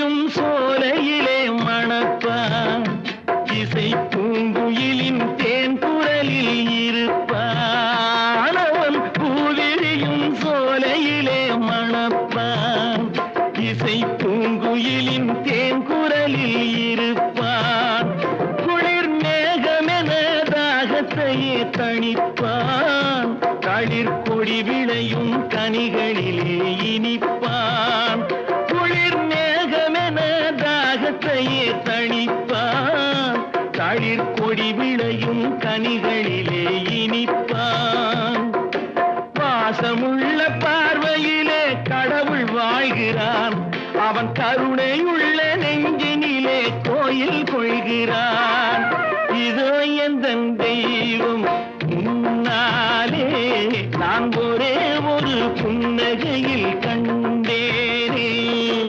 விரியும் சோலையிலே மணப்பான் இசை பூங்குயிலின் தேன் குரலில் இருப்பான் அவன் பூவிரியும் சோலையிலே மணப்பான் இசை பூங்குயிலின் தேன் குரலில் இருப்பான் குளிர் மேகமென தாகத்தையே தணிப்பான் களிர் கொடி விளையும் கனிகளிலே இனிப்பான் குளிர் மேகமென தாகத்தையே தணிப்பான் களிர் கொடி விளையும் கனிகளிலே இனிப்பான் பாசமுள்ள பார்வையிலே கடவுள் வாழ்கிறான் அவன் கருணையுள்ள நெஞ்சினிலே கோயில் கொள்கிறான் இதோ எந்தன் தெய்வம் முன்னாலே நான் ஒரே ஒரு புன்னகையில்